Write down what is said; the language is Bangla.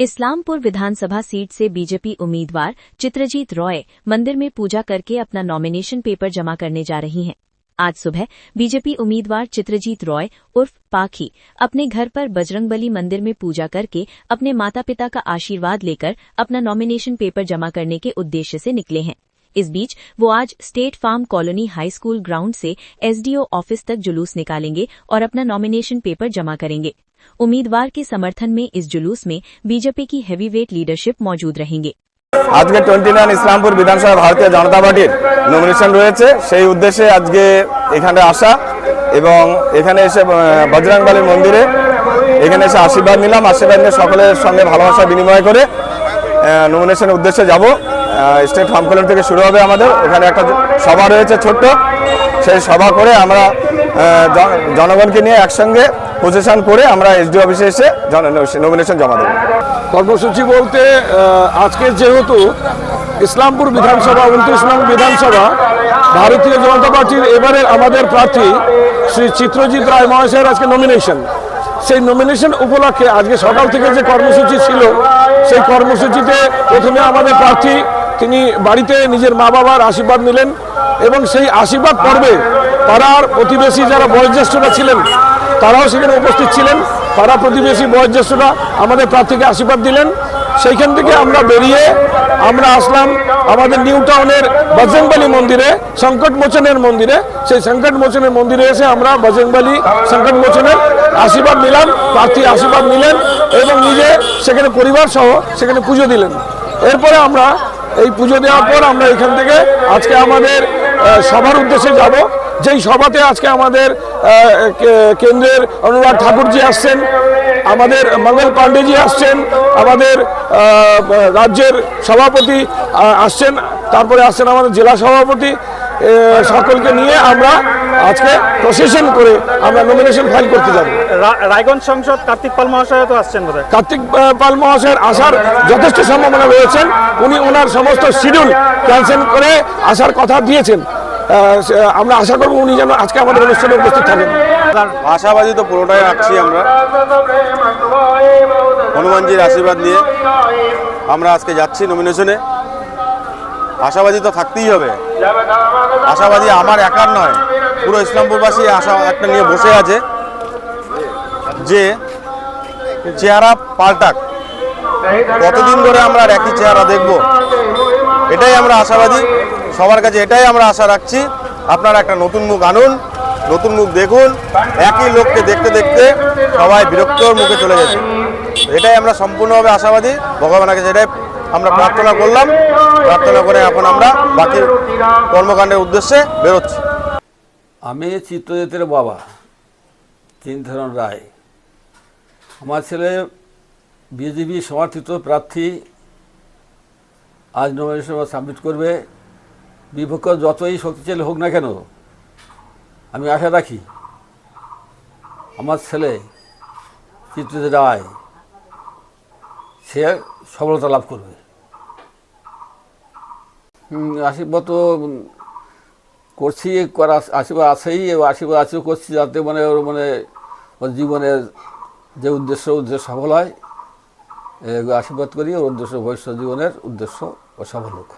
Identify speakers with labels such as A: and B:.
A: इस्लामपुर विधानसभा सीट से बीजेपी उम्मीदवार चित्रजीत रॉय मंदिर में पूजा करके अपना नॉमिनेशन पेपर जमा करने जा रही हैं। आज सुबह बीजेपी उम्मीदवार चित्रजीत रॉय उर्फ पाखी अपने घर पर बजरंगबली मंदिर में पूजा करके अपने माता पिता का आशीर्वाद लेकर अपना नॉमिनेशन पेपर जमा करने के उद्देश्य से निकले हैं। इस बीच वो आज state farm colony high school ground से एसडीओ ऑफिस तक जुलूस निकालेंगे और अपना नॉमिनेशन पेपर जमा करेंगे। उम्मीदवार के समर्थन में इस जुलूस में बीजेपी की हेवीवेट लीडरशिप मौजूद रहेंगे।
B: आज के 29 इस्लामपुर विधानसभा भारतीय जनता पार्टिर नमिनेशन रयेছে সেই উদ্দেশ্যে আজকে এখানে আসা এবং এখানে এসে বজরংবলী মন্দিরে এখানে এসে আশীর্বাদ নিলাম। আশীর্বাদ নিয়ে সকলের সঙ্গে ভালোবাসা বিনিময় করে নমিনেশনের উদ্দেশ্যে যাব। স্টেট ফার্ম কলোনি থেকে শুরু হবে আমাদের ওখানে একটা সভা রয়েছে ছোট্ট, সেই সভা করে আমরা জনগণকে নিয়ে একসঙ্গে প্রসেশন করে আমরা এসডি অফিসে এসে নমিনেশন জমা দেব।
C: কর্মসূচি বলতে আজকে যেহেতু ইসলামপুর বিধানসভা 29 নং বিধানসভা ভারতীয় জনতা পার্টির এবারের আমাদের প্রার্থী শ্রী চিত্রজিৎ রায় মহাশয়ের আজকে নমিনেশন, সেই নমিনেশন উপলক্ষে আজকে সকাল থেকে যে কর্মসূচি ছিল সেই কর্মসূচিতে প্রথমে আমাদের প্রার্থী তিনি বাড়িতে নিজের মা বাবার আশীর্বাদ নিলেন এবং সেই আশীর্বাদ পর্বে পাড়ার প্রতিবেশী যারা বয়োজ্যেষ্ঠরা ছিলেন তারাও সেখানে উপস্থিত ছিলেন। পাড়া প্রতিবেশী বয়োজ্যেষ্ঠরা আমাদের প্রার্থীকে আশীর্বাদ দিলেন। সেইখান থেকে আমরা বেরিয়ে আমরা আসলাম আমাদের নিউ টাউনের বজরংবলী মন্দিরে, সংকটমোচনের মন্দিরে। সেই সংকটমোচনের মন্দিরে এসে আমরা বজরংবলী সংকটমোচনের আশীর্বাদ নিলাম, প্রার্থী আশীর্বাদ নিলেন এবং নিজে সেখানে পরিবার সহ সেখানে পুজো দিলেন। এরপরে আমরা এই পুজো দেওয়ার পর আমরা এখান থেকে আজকে আমাদের সভার উদ্দেশ্যে যাব। যেই সভাতে আজকে আমাদের কেন্দ্রের অনুরাগ ঠাকুরজি আসছেন, আমাদের মঙ্গল পাণ্ডেজি আসছেন, আমাদের রাজ্যের সভাপতি আসছেন, তারপরে আসছেন আমাদের জেলা সভাপতি, সকলকে নিয়ে আমরা আজকে প্রসেশন করে আমরা নমিনেশন ফাইল করতে যাব।
D: রায়গঞ্জ সংসদ কার্তিক পাল মহাশয় তো আসছেন বোধহয়।
C: কার্তিক পাল মহাশয়ের আসার যথেষ্ট সম্ভাবনা রয়েছেন। উনি ওনার সমস্ত শিডিউল ক্যান্সেল করে আসার কথা দিয়েছেন। আমরা আশা করব উনি যেন আজকে আমাদের অনুষ্ঠানে উপস্থিত থাকেন।
B: আশাবাদী তো পুরোটাই রাখছি আমরা, হনুমানজির আশীর্বাদ নিয়ে আমরা আজকে যাচ্ছি নমিনেশনে। আশাবাদী তো থাকতেই হবে, আশাবাদী আমার একার নয়, পুরো ইসলামপুরবাসী আশা একটা নিয়ে বসে আছে যে চেহারা পাল্টাক। কতদিন ধরে আমরা একই চেহারা দেখব, এটাই আমরা আশাবাদী। সবার কাছে এটাই আমরা আশা রাখছি, আপনারা একটা নতুন মুখ আনুন, নতুন মুখ দেখুন। একই লোককে দেখতে দেখতে সবাই বিরক্তর মুখে চলে যাচ্ছে, এটাই আমরা সম্পূর্ণভাবে আশাবাদী। ভগবানের কাছে এটাই আমরা প্রার্থনা করলাম, প্রার্থনা করে এখন আমরা বাকি কর্মকাণ্ডের উদ্দেশ্যে বেরোচ্ছি।
E: আমি চিত্রজিতের বাবা চিন্তারণ রায়। আমার ছেলে বিজেপি সমর্থিত প্রার্থী আজ নমিনেশন সাবমিট করবে। বিপক্ষ যতই শক্তিশালী হোক না কেন, আমি আশা রাখি আমার ছেলে চিত্রজিৎ রায় সে সফলতা লাভ করবে। আশীর্বাদ তো করছি, আশীর্বাদ আছেই, আশীর্বাদ আছেও করছি যাতে ওর জীবনের যে উদ্দেশ্য সফল হয়। আশীর্বাদ করি ওর উদ্দেশ্য ভবিষ্যৎ জীবনের উদ্দেশ্য ও সফল হোক।